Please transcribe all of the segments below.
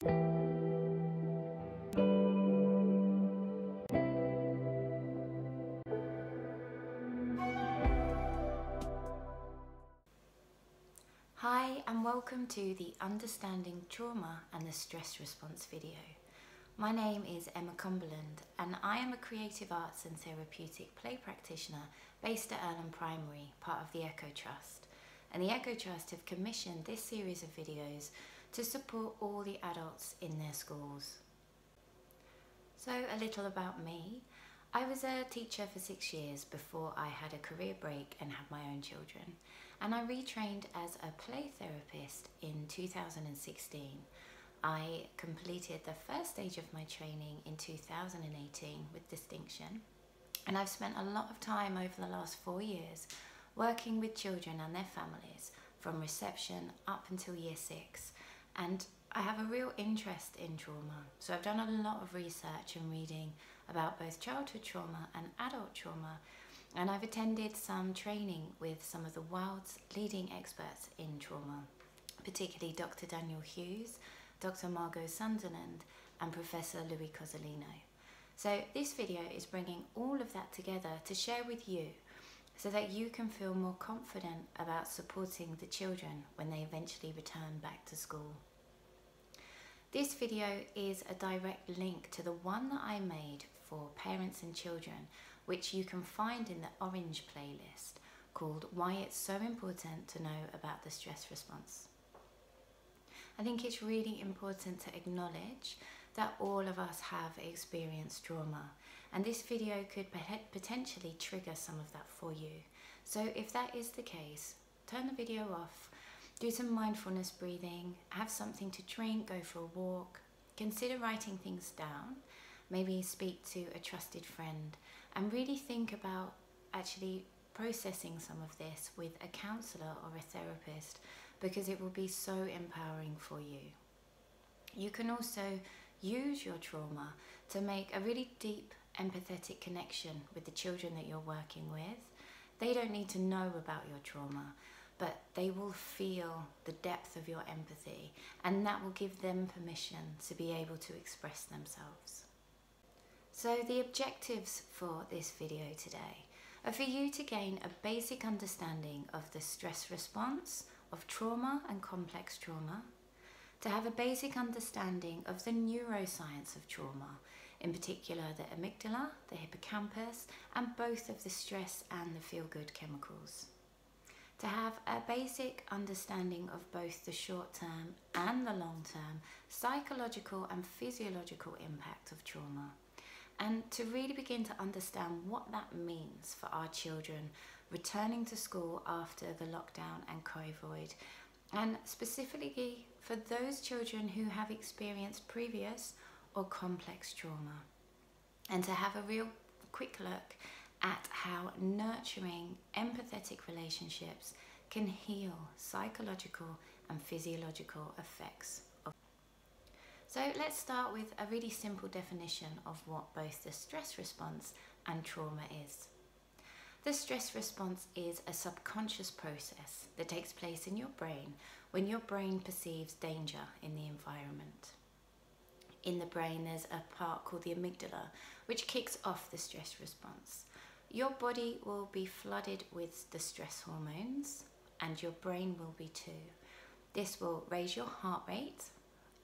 Hi and welcome to the Understanding Trauma and the Stress Response video. My name is Emma Cumberland and I am a creative arts and therapeutic play practitioner based at Earlham Primary, part of the Echo Trust. And the Echo Trust have commissioned this series of videos to support all the adults in their schools. So a little about me. I was a teacher for 6 years before I had a career break and had my own children. And I retrained as a play therapist in 2016. I completed the first stage of my training in 2018 with distinction. And I've spent a lot of time over the last 4 years working with children and their families from reception up until year 6. And I have a real interest in trauma. So I've done a lot of research and reading about both childhood trauma and adult trauma. And I've attended some training with some of the world's leading experts in trauma, particularly Dr. Daniel Hughes, Dr. Margot Sunderland, and Professor Louis Cozzolino. So this video is bringing all of that together to share with you so that you can feel more confident about supporting the children when they eventually return back to school. This video is a direct link to the one that I made for parents and children, which you can find in the orange playlist called Why It's So Important to Know About the Stress Response. I think it's really important to acknowledge that all of us have experienced trauma, and this video could potentially trigger some of that for you. So if that is the case, turn the video off, do some mindfulness breathing, have something to drink, go for a walk, consider writing things down, maybe speak to a trusted friend, and really think about actually processing some of this with a counsellor or a therapist, because it will be so empowering for you. You can also use your trauma to make a really deep empathetic connection with the children that you're working with. They don't need to know about your trauma, but they will feel the depth of your empathy, and that will give them permission to be able to express themselves. So the objectives for this video today are for you to gain a basic understanding of the stress response, of trauma and complex trauma, to have a basic understanding of the neuroscience of trauma, in particular the amygdala, the hippocampus, and both of the stress and the feel-good chemicals. To have a basic understanding of both the short-term and the long-term psychological and physiological impact of trauma, and to really begin to understand what that means for our children returning to school after the lockdown and COVID, and specifically for those children who have experienced previous or complex trauma, and to have a real quick look at how nurturing empathetic relationships can heal psychological and physiological effects. So let's start with a really simple definition of what both the stress response and trauma is. The stress response is a subconscious process that takes place in your brain when your brain perceives danger in the environment. In the brain there's a part called the amygdala, which kicks off the stress response. Your body will be flooded with the stress hormones, and your brain will be too. This will raise your heart rate,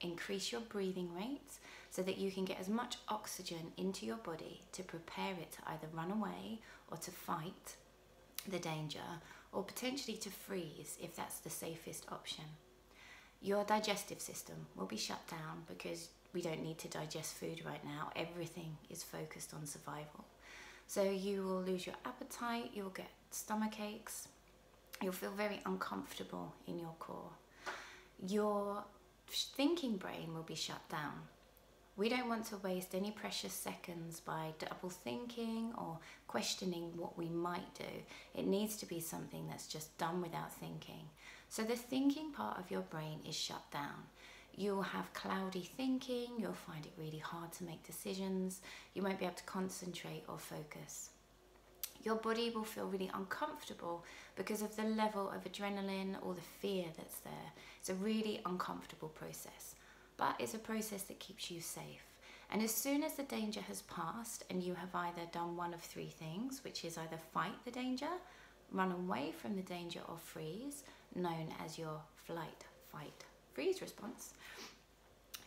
increase your breathing rate, so that you can get as much oxygen into your body to prepare it to either run away or to fight the danger, or potentially to freeze if that's the safest option. Your digestive system will be shut down because we don't need to digest food right now. Everything is focused on survival. So you will lose your appetite, you'll get stomach aches, you'll feel very uncomfortable in your core. Your thinking brain will be shut down. We don't want to waste any precious seconds by double thinking or questioning what we might do. It needs to be something that's just done without thinking. So the thinking part of your brain is shut down. You'll have cloudy thinking, you'll find it really hard to make decisions, you won't be able to concentrate or focus. Your body will feel really uncomfortable because of the level of adrenaline or the fear that's there. It's a really uncomfortable process. but it's a process that keeps you safe. And as soon as the danger has passed and you have either done one of three things, which is either fight the danger, run away from the danger, or freeze, known as your flight, fight, freeze response,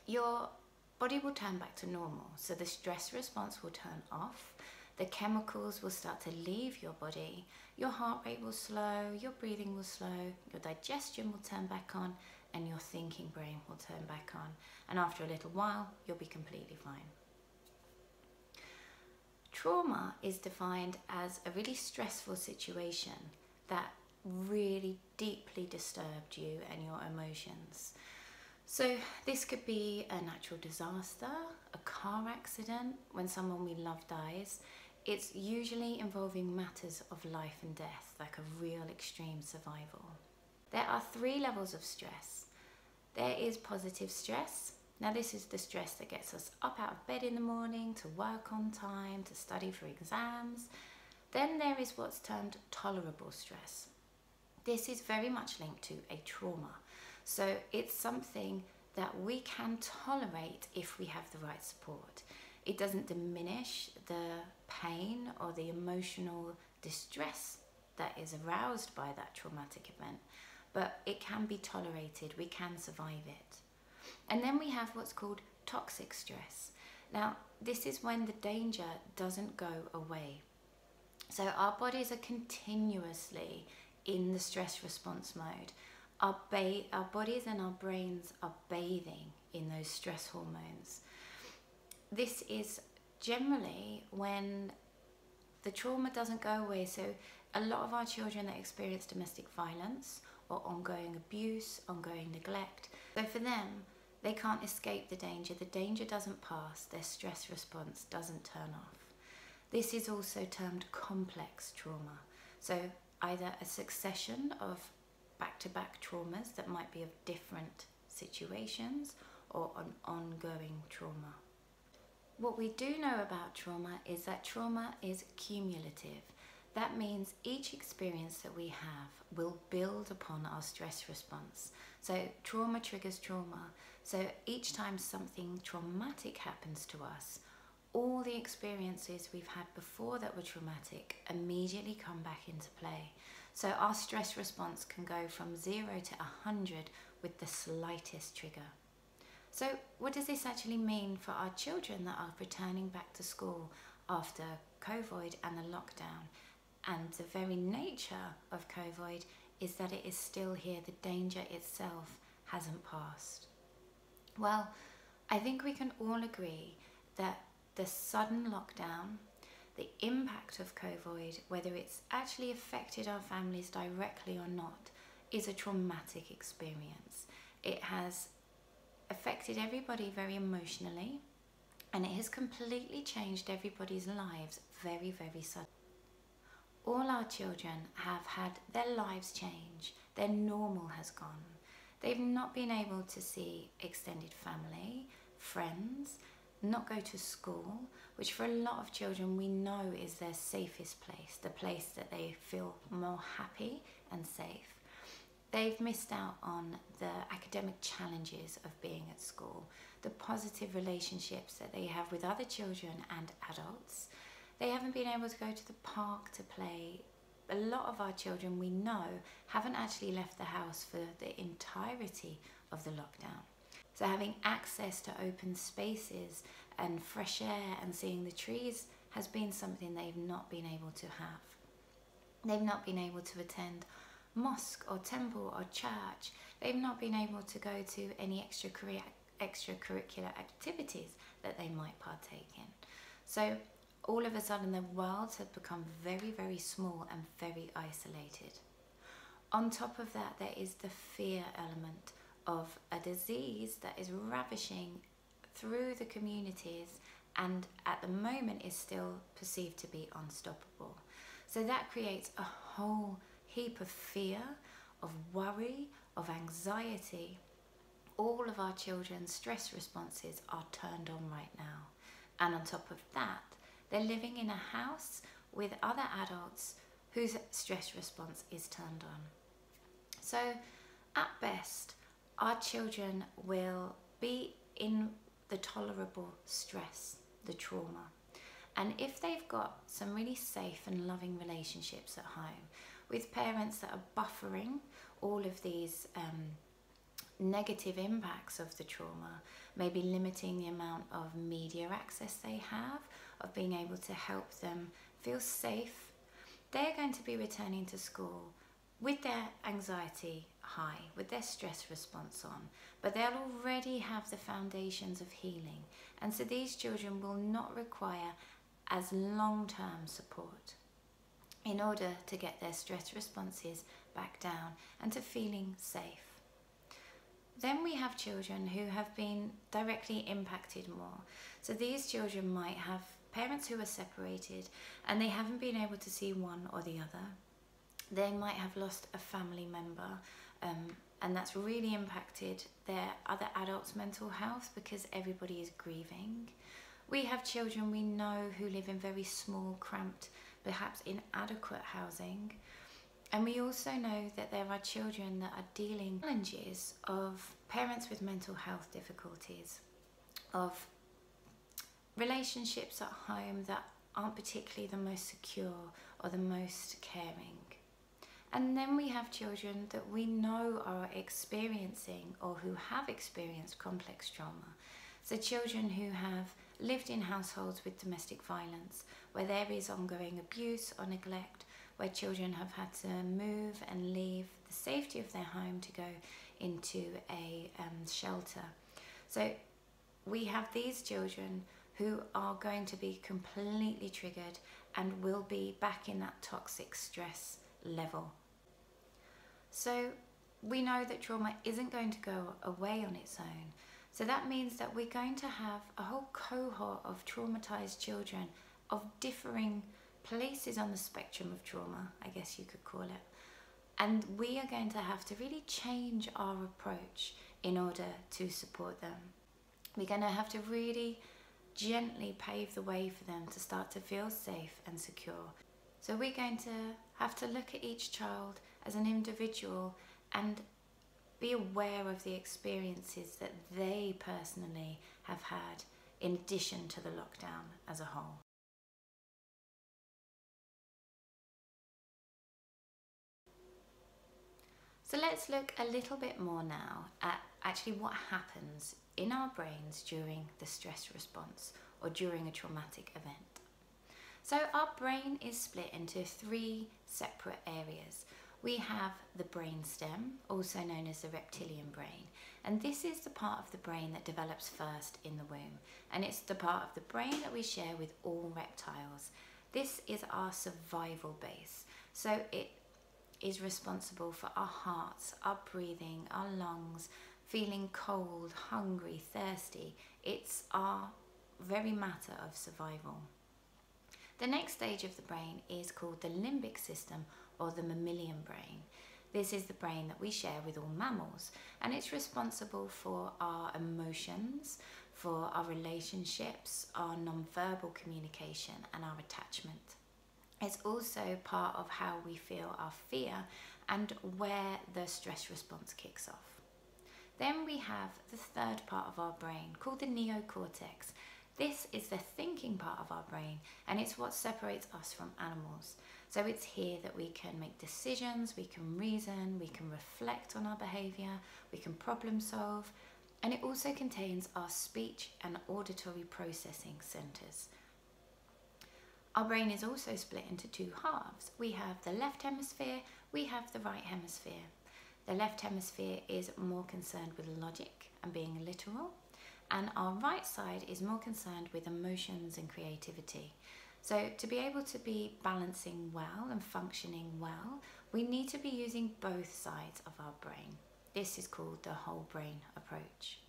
your body will turn back to normal. So the stress response will turn off, the chemicals will start to leave your body, your heart rate will slow, your breathing will slow, your digestion will turn back on, and your thinking brain will turn back on. And after a little while, you'll be completely fine. Trauma is defined as a really stressful situation that really deeply disturbed you and your emotions. So this could be a natural disaster, a car accident, when someone we love dies. It's usually involving matters of life and death, like a real extreme survival. There are three levels of stress. There is positive stress. Now this is the stress that gets us up out of bed in the morning, to work on time, to study for exams. Then there is what's termed tolerable stress. This is very much linked to a trauma. So it's something that we can tolerate if we have the right support. It doesn't diminish the pain or the emotional distress that is aroused by that traumatic event, but it can be tolerated, we can survive it. And then we have what's called toxic stress. Now, this is when the danger doesn't go away. So our bodies are continuously in the stress response mode. Our bodies and our brains are bathing in those stress hormones. This is generally when the trauma doesn't go away. So a lot of our children that experience domestic violence or ongoing abuse, ongoing neglect, so for them, they can't escape the danger doesn't pass, their stress response doesn't turn off. This is also termed complex trauma. So either a succession of back-to-back traumas that might be of different situations, or an ongoing trauma. What we do know about trauma is that trauma is cumulative. That means each experience that we have will build upon our stress response. So trauma triggers trauma. So each time something traumatic happens to us, all the experiences we've had before that were traumatic immediately come back into play. So our stress response can go from 0 to 100 with the slightest trigger. So what does this actually mean for our children that are returning back to school after COVID and the lockdown? And the very nature of COVID is that it is still here. The danger itself hasn't passed. Well, I think we can all agree that the sudden lockdown, the impact of COVID, whether it's actually affected our families directly or not, is a traumatic experience. It has affected everybody very emotionally, and it has completely changed everybody's lives very, very suddenly. All our children have had their lives change. Their normal has gone. They've not been able to see extended family, friends, not go to school, which for a lot of children we know is their safest place, the place that they feel more happy and safe. They've missed out on the academic challenges of being at school, the positive relationships that they have with other children and adults. They haven't been able to go to the park to play. A lot of our children we know haven't actually left the house for the entirety of the lockdown. So having access to open spaces and fresh air and seeing the trees has been something they've not been able to have. They've not been able to attend mosque or temple or church. They've not been able to go to any extracurricular activities that they might partake in. So all of a sudden their worlds have become very, very small and very isolated. On top of that, there is the fear element of a disease that is ravishing through the communities and at the moment is still perceived to be unstoppable. So that creates a whole heap of fear, of worry, of anxiety. All of our children's stress responses are turned on right now. And on top of that, they're living in a house with other adults whose stress response is turned on. So at best, our children will be in the tolerable stress, the trauma. And if they've got some really safe and loving relationships at home with parents that are buffering all of these negative impacts of the trauma, maybe limiting the amount of media access they have, of being able to help them feel safe, they're going to be returning to school with their anxiety high, with their stress response on, but they'll already have the foundations of healing. And so these children will not require as long-term support in order to get their stress responses back down and to feeling safe. Then we have children who have been directly impacted more. So these children might have parents who are separated and they haven't been able to see one or the other. They might have lost a family member, and that's really impacted their other adults' mental health because everybody is grieving. We have children we know who live in very small, cramped, perhaps inadequate housing. And we also know that there are children that are dealing with challenges of parents with mental health difficulties, of relationships at home that aren't particularly the most secure or the most caring. And then we have children that we know are experiencing or who have experienced complex trauma. So children who have lived in households with domestic violence, where there is ongoing abuse or neglect, where children have had to move and leave the safety of their home to go into a shelter. So we have these children who are going to be completely triggered and will be back in that toxic stress level. So we know that trauma isn't going to go away on its own. So that means that we're going to have a whole cohort of traumatized children of differing places on the spectrum of trauma, I guess you could call it. And we are going to have to really change our approach in order to support them. We're going to have to really gently pave the way for them to start to feel safe and secure. So we're going to have to look at each child as an individual and be aware of the experiences that they personally have had in addition to the lockdown as a whole. So let's look a little bit more now at actually what happens in our brains during the stress response or during a traumatic event. So our brain is split into three separate areas. We have the brainstem, also known as the reptilian brain, and this is the part of the brain that develops first in the womb, and it's the part of the brain that we share with all reptiles. This is our survival base, so it is responsible for our hearts, our breathing, our lungs, feeling cold, hungry, thirsty. It's our very matter of survival. The next stage of the brain is called the limbic system, or the mammalian brain. This is the brain that we share with all mammals, and it's responsible for our emotions, for our relationships, our non-verbal communication, and our attachment. It's also part of how we feel our fear and where the stress response kicks off. Then we have the third part of our brain called the neocortex. This is the thinking part of our brain, and it's what separates us from animals. So it's here that we can make decisions, we can reason, we can reflect on our behaviour, we can problem solve, and it also contains our speech and auditory processing centres. Our brain is also split into two halves. We have the left hemisphere, we have the right hemisphere. The left hemisphere is more concerned with logic and being literal, and our right side is more concerned with emotions and creativity. So to be able to be balancing well and functioning well, we need to be using both sides of our brain. This is called the whole brain approach.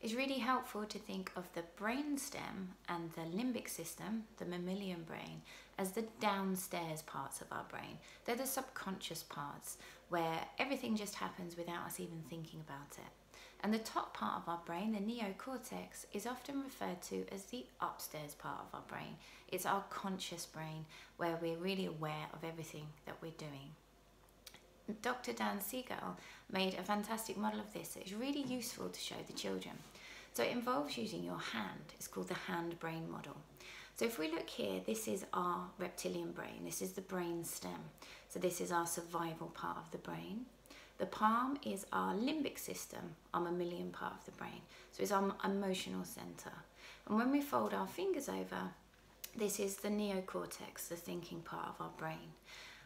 It's really helpful to think of the brainstem and the limbic system, the mammalian brain, as the downstairs parts of our brain. They're the subconscious parts where everything just happens without us even thinking about it. And the top part of our brain, the neocortex, is often referred to as the upstairs part of our brain. It's our conscious brain where we're really aware of everything that we're doing. Dr. Dan Siegel made a fantastic model of this that is really useful to show the children. So it involves using your hand. It's called the hand-brain model. So if we look here, this is our reptilian brain. This is the brain stem. So this is our survival part of the brain. The palm is our limbic system, our mammalian part of the brain. So it's our emotional center. And when we fold our fingers over, this is the neocortex, the thinking part of our brain.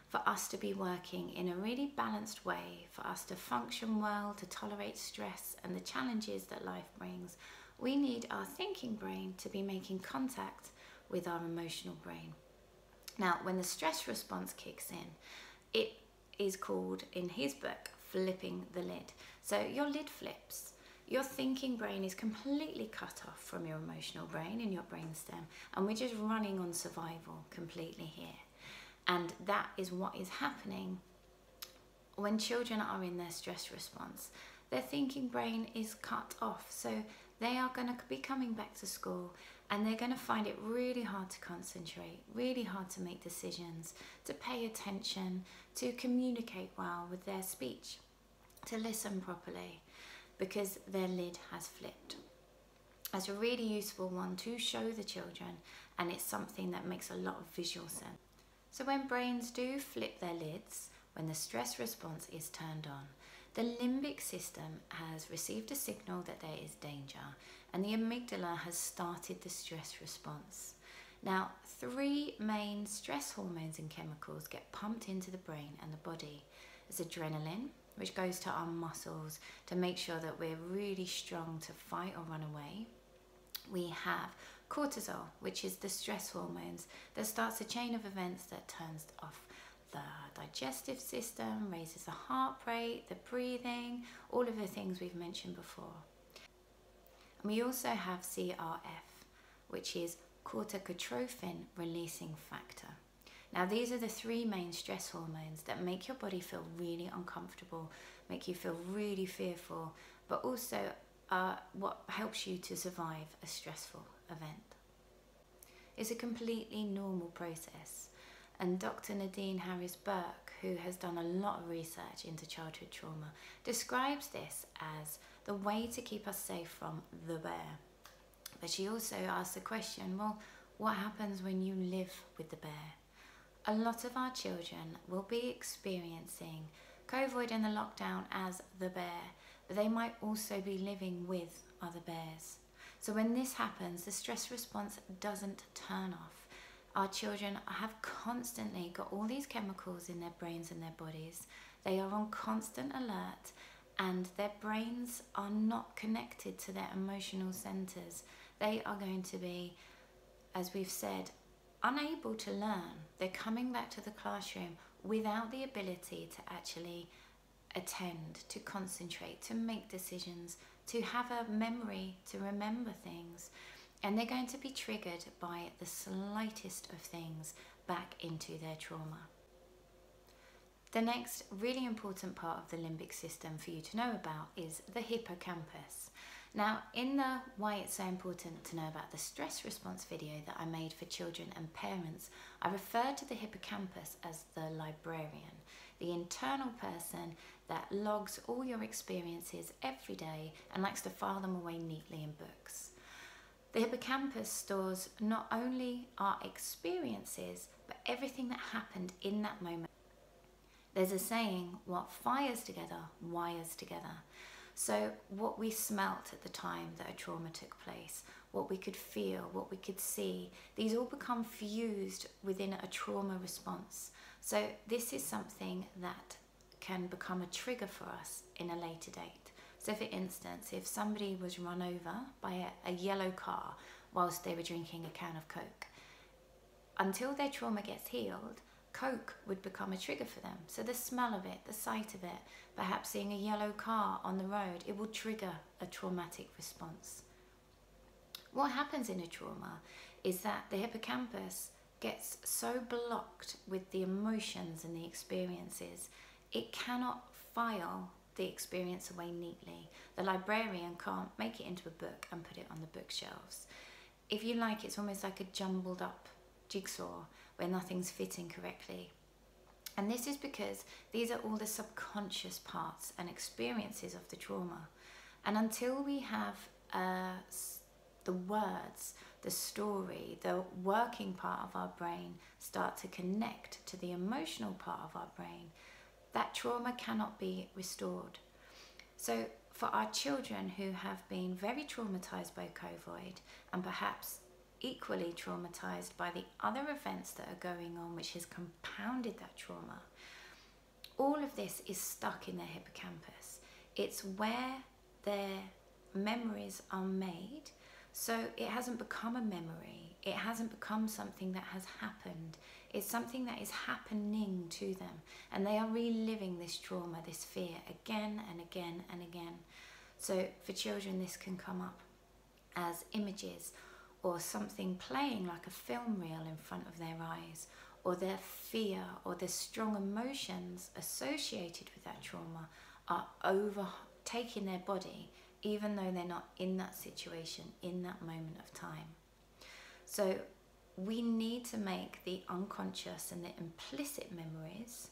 For us to be working in a really balanced way, for us to function well, to tolerate stress and the challenges that life brings, we need our thinking brain to be making contact with our emotional brain. Now, when the stress response kicks in, it is called, in his book, flipping the lid. So your lid flips. Your thinking brain is completely cut off from your emotional brain in your brainstem, and we're just running on survival completely here. And that is what is happening when children are in their stress response. Their thinking brain is cut off, so they are going to be coming back to school and they're going to find it really hard to concentrate, really hard to make decisions, to pay attention, to communicate well with their speech, to listen properly, because their lid has flipped. That's a really useful one to show the children, and it's something that makes a lot of visual sense. So when brains do flip their lids, when the stress response is turned on, the limbic system has received a signal that there is danger, and the amygdala has started the stress response. Now, 3 main stress hormones and chemicals get pumped into the brain and the body. There's adrenaline, which goes to our muscles to make sure that we're really strong to fight or run away. We have cortisol, which is the stress hormones that starts a chain of events that turns off the digestive system, raises the heart rate, the breathing, all of the things we've mentioned before. And we also have CRF, which is corticotrophin releasing factor. Now, these are the 3 main stress hormones that make your body feel really uncomfortable, make you feel really fearful, but also what helps you to survive a stressful event. It's a completely normal process, and Dr. Nadine Harris-Burke, who has done a lot of research into childhood trauma, describes this as the way to keep us safe from the bear. But she also asks the question, well, what happens when you live with the bear? A lot of our children will be experiencing COVID and the lockdown as the bear, but they might also be living with other bears. So when this happens, the stress response doesn't turn off. Our children have constantly got all these chemicals in their brains and their bodies. They are on constant alert, and their brains are not connected to their emotional centers. They are going to be, as we've said, unable to learn. They're coming back to the classroom without the ability to actually attend, to concentrate, to make decisions, to have a memory, to remember things. And they're going to be triggered by the slightest of things back into their trauma. The next really important part of the limbic system for you to know about is the hippocampus. Now, in the why it's so important to know about the stress response video that I made for children and parents, I referred to the hippocampus as the librarian, the internal person that logs all your experiences every day and likes to file them away neatly in books. The hippocampus stores not only our experiences, but everything that happened in that moment. There's a saying, what fires together, wires together. So what we smelt at the time that a trauma took place, what we could feel, what we could see, these all become fused within a trauma response. So this is something that can become a trigger for us in a later date. So for instance, if somebody was run over by a yellow car whilst they were drinking a can of Coke, until their trauma gets healed, Coke would become a trigger for them. So the smell of it, the sight of it, perhaps seeing a yellow car on the road, it will trigger a traumatic response. What happens in a trauma is that the hippocampus gets so blocked with the emotions and the experiences, it cannot file the experience away neatly. The librarian can't make it into a book and put it on the bookshelves. If you like, it's almost like a jumbled up jigsaw where nothing's fitting correctly. And this is because these are all the subconscious parts and experiences of the trauma. And until we have the words, the story, the working part of our brain start to connect to the emotional part of our brain, that trauma cannot be restored. So for our children who have been very traumatized by COVID and perhaps equally traumatized by the other events that are going on which has compounded that trauma, all of this is stuck in their hippocampus. It's where their memories are made. So it hasn't become a memory. It hasn't become something that has happened. It's something that is happening to them. And they are reliving this trauma, this fear, again and again and again. So for children, this can come up as images or something playing like a film reel in front of their eyes, or their fear or the strong emotions associated with that trauma are overtaking their body, even though they're not in that situation, in that moment of time. So we need to make the unconscious and the implicit memories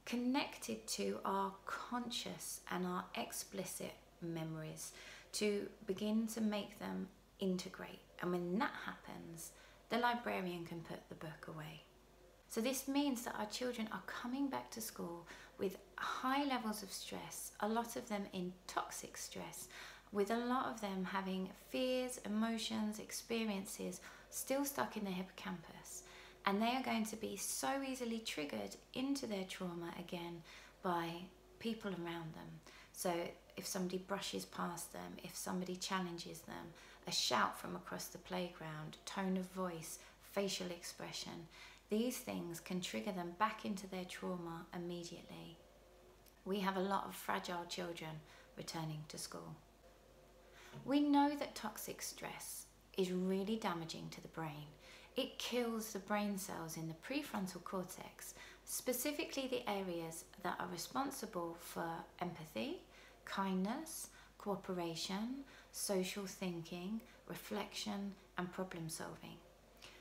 connected to our conscious and our explicit memories to begin to make them integrate. And when that happens, the librarian can put the book away. So this means that our children are coming back to school with high levels of stress, a lot of them in toxic stress, with a lot of them having fears, emotions, experiences still stuck in their hippocampus. And they are going to be so easily triggered into their trauma again by people around them. So if somebody brushes past them, if somebody challenges them, a shout from across the playground, tone of voice, facial expression, these things can trigger them back into their trauma immediately. We have a lot of fragile children returning to school. We know that toxic stress is really damaging to the brain. It kills the brain cells in the prefrontal cortex, specifically the areas that are responsible for empathy, kindness, cooperation, social thinking, reflection, and problem solving.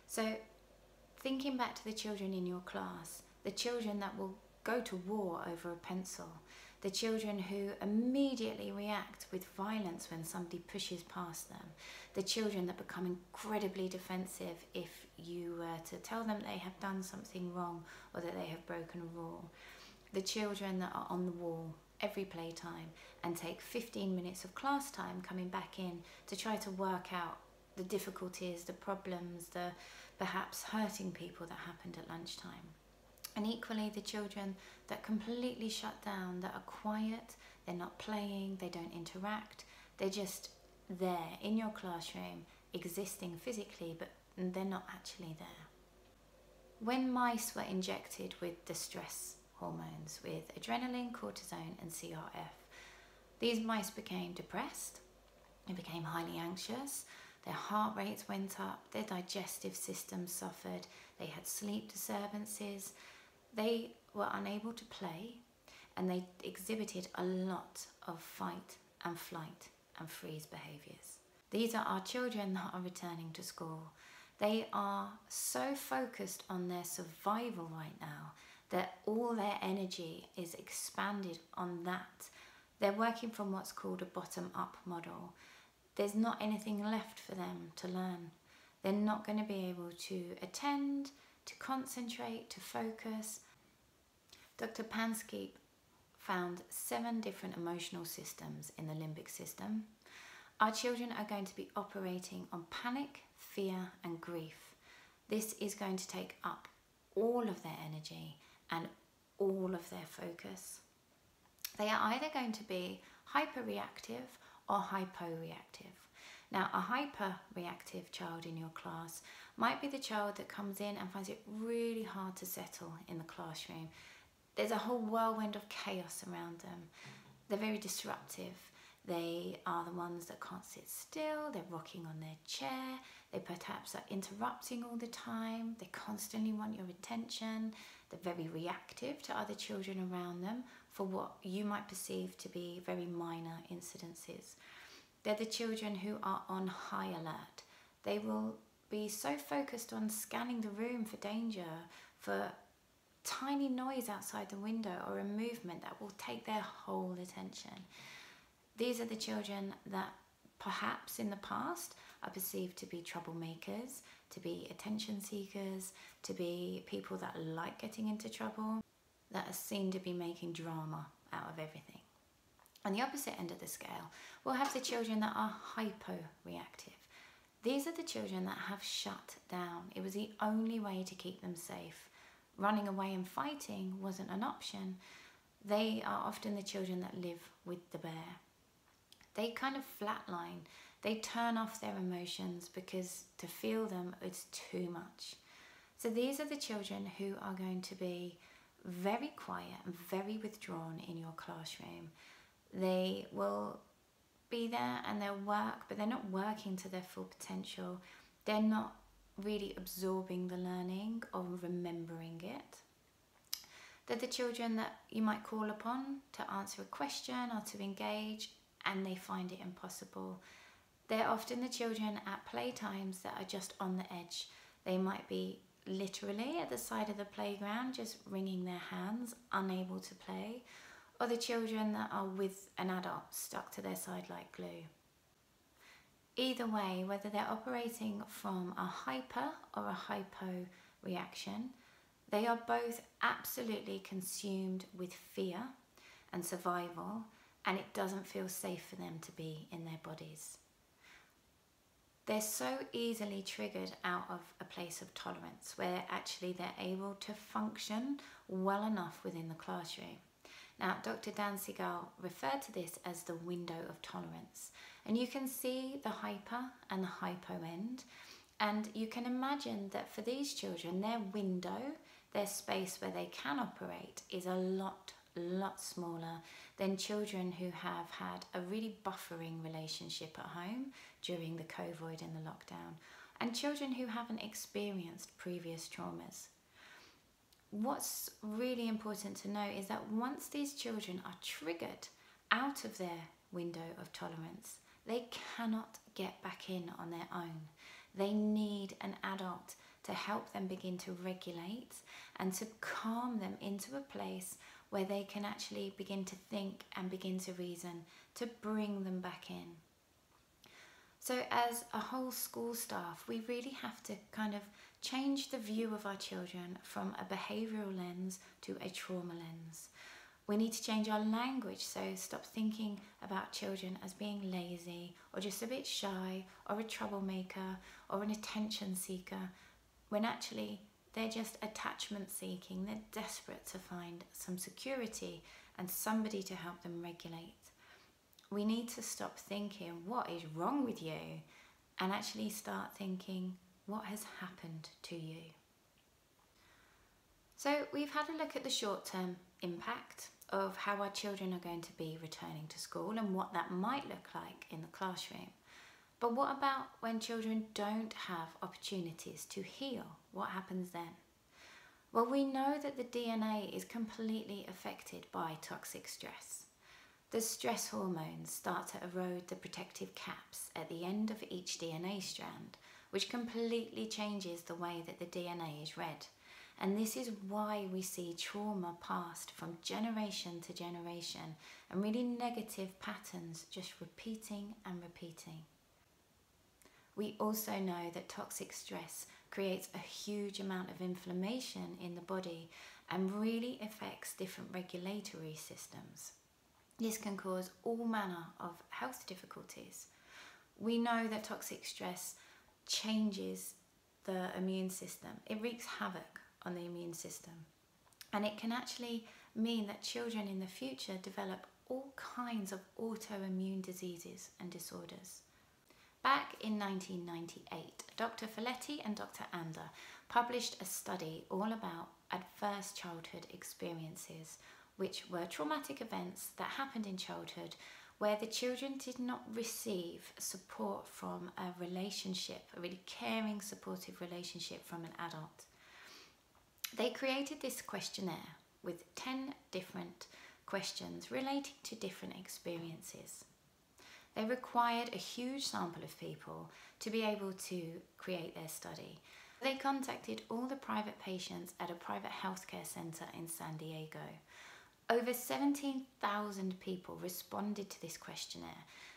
So thinking back to the children in your class, the children that will go to war over a pencil, the children who immediately react with violence when somebody pushes past them, the children that become incredibly defensive if you were to tell them they have done something wrong or that they have broken a rule, the children that are on the wall every playtime and take 15 minutes of class time coming back in to try to work out the difficulties, the problems, the perhaps hurting people that happened at lunchtime. And equally the children that completely shut down, that are quiet, they're not playing, they don't interact, they're just there in your classroom, existing physically, but they're not actually there. When mice were injected with the stress hormones, with adrenaline, cortisone and CRF, these mice became depressed, they became highly anxious, their heart rates went up, their digestive systems suffered, they had sleep disturbances, they were unable to play, and they exhibited a lot of fight and flight and freeze behaviours. These are our children that are returning to school. They are so focused on their survival right now that all their energy is expanded on that. They're working from what's called a bottom-up model. There's not anything left for them to learn. They're not going to be able to attend, to concentrate, to focus. Dr. Pansky found 7 different emotional systems in the limbic system. Our children are going to be operating on panic, fear and grief. This is going to take up all of their energy and all of their focus. They are either going to be hyperreactive or hyporeactive. Now, a hyperreactive child in your class might be the child that comes in and finds it really hard to settle in the classroom. There's a whole whirlwind of chaos around them. They're very disruptive. They are the ones that can't sit still, they're rocking on their chair, they perhaps are interrupting all the time, they constantly want your attention, they're very reactive to other children around them for what you might perceive to be very minor incidences. They're the children who are on high alert. They will be so focused on scanning the room for danger, for tiny noise outside the window or a movement that will take their whole attention. These are the children that perhaps in the past are perceived to be troublemakers, to be attention seekers, to be people that like getting into trouble, that are seen to be making drama out of everything. On the opposite end of the scale, we'll have the children that are hypo-reactive. These are the children that have shut down. It was the only way to keep them safe. Running away and fighting wasn't an option. They are often the children that live with the bear. They kind of flatline. They turn off their emotions because to feel them is too much. So these are the children who are going to be very quiet and very withdrawn in your classroom. They will be there and they'll work, but they're not working to their full potential. They're not really absorbing the learning or remembering it. They're the children that you might call upon to answer a question or to engage, and they find it impossible. They're often the children at playtimes that are just on the edge. They might be literally at the side of the playground, just wringing their hands, unable to play, or the children that are with an adult stuck to their side like glue. Either way, whether they're operating from a hyper or a hypo reaction, they are both absolutely consumed with fear and survival, and it doesn't feel safe for them to be in their bodies. They're so easily triggered out of a place of tolerance where actually they're able to function well enough within the classroom. Now, Dr. Dan Siegel referred to this as the window of tolerance, and you can see the hyper and the hypo end, and you can imagine that for these children, their window, their space where they can operate is a lot smaller than children who have had a really buffering relationship at home during the COVID and the lockdown, and children who haven't experienced previous traumas. What's really important to know is that once these children are triggered out of their window of tolerance, they cannot get back in on their own. They need an adult to help them begin to regulate and to calm them into a place where they can actually begin to think and begin to reason, to bring them back in. So as a whole school staff, we really have to kind of change the view of our children from a behavioural lens to a trauma lens. We need to change our language, so stop thinking about children as being lazy or just a bit shy or a troublemaker or an attention seeker, when actually they're just attachment seeking. They're desperate to find some security and somebody to help them regulate. We need to stop thinking, what is wrong with you? And actually start thinking, what has happened to you? So we've had a look at the short-term impact of how our children are going to be returning to school and what that might look like in the classroom. But what about when children don't have opportunities to heal? What happens then? Well, we know that the DNA is completely affected by toxic stress. The stress hormones start to erode the protective caps at the end of each DNA strand, which completely changes the way that the DNA is read. And this is why we see trauma passed from generation to generation and really negative patterns just repeating and repeating. We also know that toxic stress creates a huge amount of inflammation in the body and really affects different regulatory systems. This can cause all manner of health difficulties. We know that toxic stress changes the immune system. It wreaks havoc on the immune system. And it can actually mean that children in the future develop all kinds of autoimmune diseases and disorders. Back in 1998, Dr. Folletti and Dr. Ander published a study all about adverse childhood experiences, which were traumatic events that happened in childhood where the children did not receive support from a relationship, a really caring, supportive relationship from an adult. They created this questionnaire with 10 different questions relating to different experiences. They required a huge sample of people to be able to create their study. They contacted all the private patients at a private healthcare centre in San Diego. Over 17,000 people responded to this questionnaire,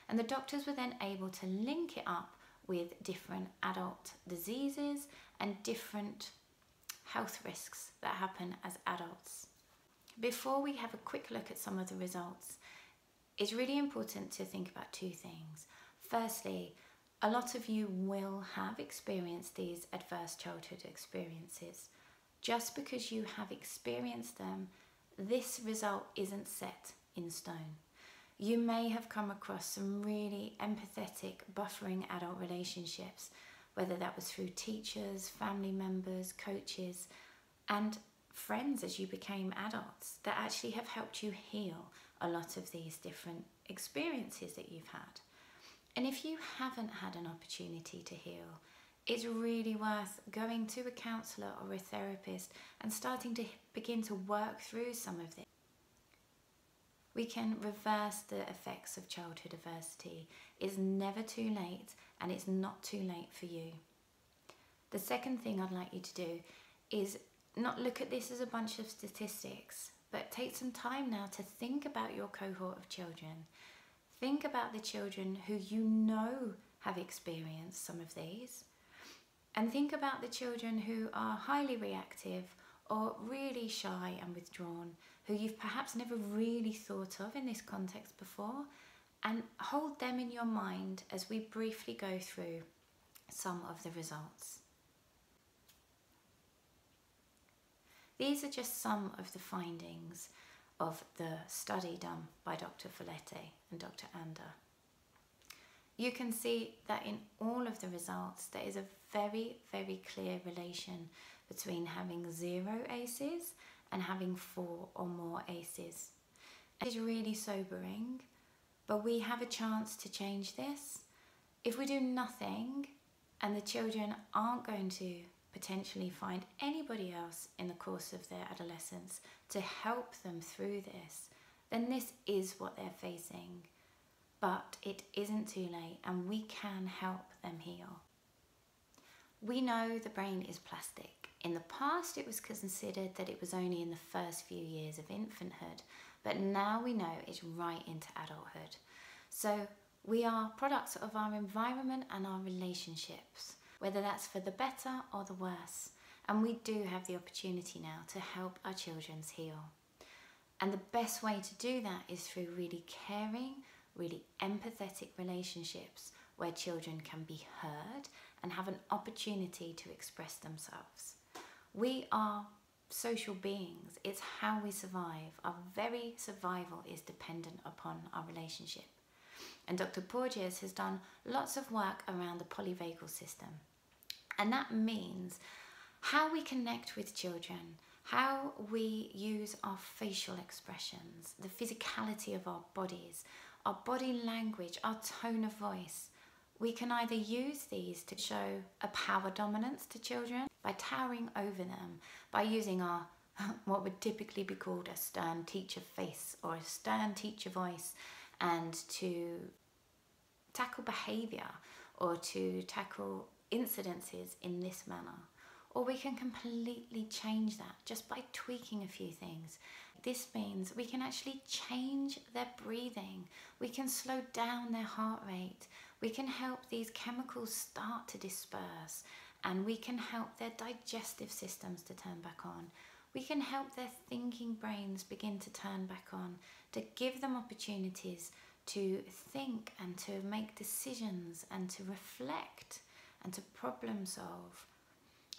And the doctors were then able to link it up with different adult diseases and different health risks that happen as adults. Before we have a quick look at some of the results, it's really important to think about two things. Firstly, a lot of you will have experienced these adverse childhood experiences. Just because you have experienced them, this result isn't set in stone. You may have come across some really empathetic, buffering adult relationships, whether that was through teachers, family members, coaches, and friends as you became adults, that actually have helped you heal a lot of these different experiences that you've had. And if you haven't had an opportunity to heal, it's really worth going to a counsellor or a therapist and starting to begin to work through some of this. We can reverse the effects of childhood adversity. It's never too late, and it's not too late for you. The second thing I'd like you to do is not look at this as a bunch of statistics, but take some time now to think about your cohort of children. Think about the children who you know have experienced some of these, and think about the children who are highly reactive or really shy and withdrawn, who you've perhaps never really thought of in this context before, and hold them in your mind as we briefly go through some of the results. These are just some of the findings of the study done by Dr. Follette and Dr. Ander. You can see that in all of the results there is a very, very clear relation between having 0 ACEs and having 4 or more ACEs. It is really sobering, but we have a chance to change this. If we do nothing and the children aren't going to potentially find anybody else in the course of their adolescence to help them through this, then this is what they're facing. But it isn't too late, and we can help them heal. We know the brain is plastic. In the past, it was considered that it was only in the first few years of infanthood, but now we know it's right into adulthood. So we are products of our environment and our relationships, whether that's for the better or the worse. And we do have the opportunity now to help our children heal. And the best way to do that is through really caring, really empathetic relationships where children can be heard and have an opportunity to express themselves. We are social beings. It's how we survive. Our very survival is dependent upon our relationship. And Dr. Porges has done lots of work around the polyvagal system. And that means how we connect with children, how we use our facial expressions, the physicality of our bodies, our body language, our tone of voice. We can either use these to show a power dominance to children by towering over them, by using our what would typically be called a stern teacher face or a stern teacher voice, and to tackle behaviour or to tackle incidences in this manner. Or we can completely change that just by tweaking a few things. This means we can actually change their breathing. We can slow down their heart rate. We can help these chemicals start to disperse, and we can help their digestive systems to turn back on. We can help their thinking brains begin to turn back on, to give them opportunities to think and to make decisions and to reflect and to problem solve.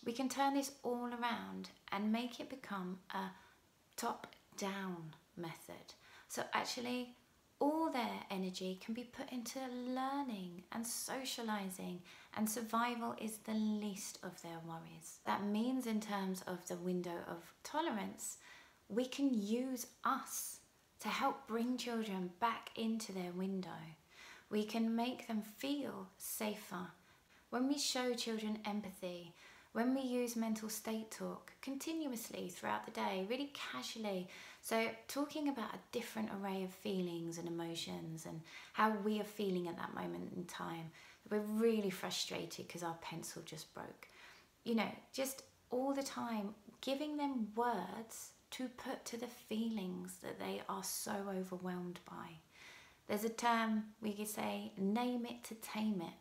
We can turn this all around and make it become a top-down method. So actually, all their energy can be put into learning and socializing, and survival is the least of their worries. That means in terms of the window of tolerance, we can use us to help bring children back into their window. We can make them feel safer. When we show children empathy, when we use mental state talk continuously throughout the day, really casually, so talking about a different array of feelings and emotions and how we are feeling at that moment in time. We're really frustrated because our pencil just broke. You know, just all the time giving them words to put to the feelings that they are so overwhelmed by. There's a term we could say, name it to tame it.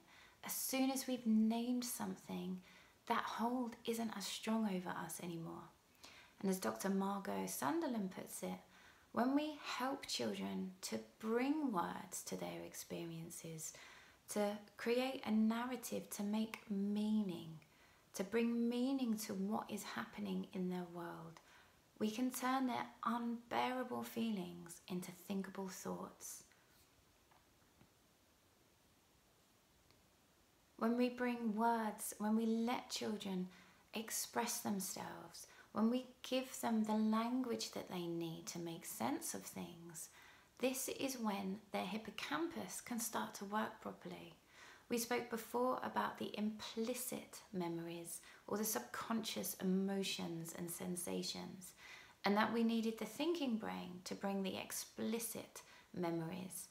As soon as we've named something, that hold isn't as strong over us anymore. And as Dr. Margot Sunderland puts it, when we help children to bring words to their experiences, to create a narrative, to make meaning, to bring meaning to what is happening in their world, we can turn their unbearable feelings into thinkable thoughts. When we bring words, when we let children express themselves, when we give them the language that they need to make sense of things, this is when their hippocampus can start to work properly. We spoke before about the implicit memories or the subconscious emotions and sensations, and that we needed the thinking brain to bring the explicit memories.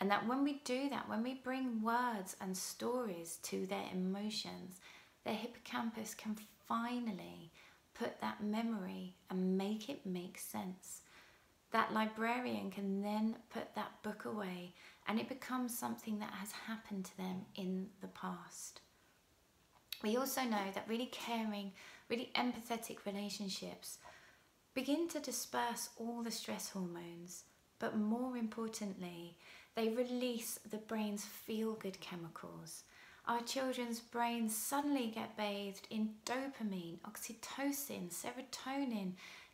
And that when we do that, when we bring words and stories to their emotions, their hippocampus can finally put that memory and make it make sense. That librarian can then put that book away and it becomes something that has happened to them in the past. We also know that really caring, really empathetic relationships begin to disperse all the stress hormones, but more importantly, they release the brain's feel-good chemicals. Our children's brains suddenly get bathed in dopamine, oxytocin, serotonin,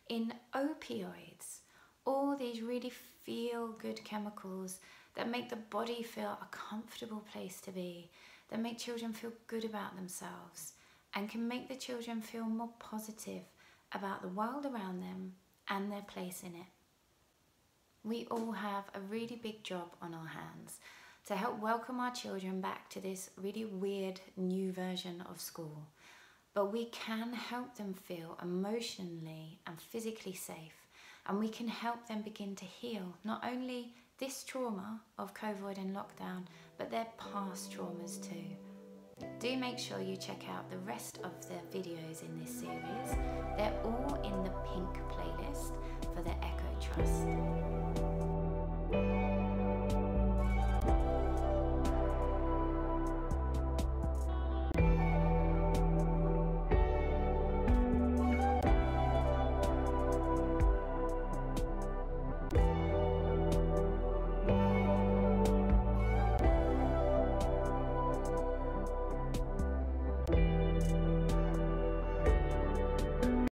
in opioids. All these really feel-good chemicals that make the body feel a comfortable place to be, that make children feel good about themselves, and can make the children feel more positive about the world around them and their place in it. We all have a really big job on our hands to help welcome our children back to this really weird new version of school. But we can help them feel emotionally and physically safe, and we can help them begin to heal not only this trauma of COVID and lockdown, but their past traumas too. Do make sure you check out the rest of the videos in this series. They're all in the pink playlist for the Echo Trust.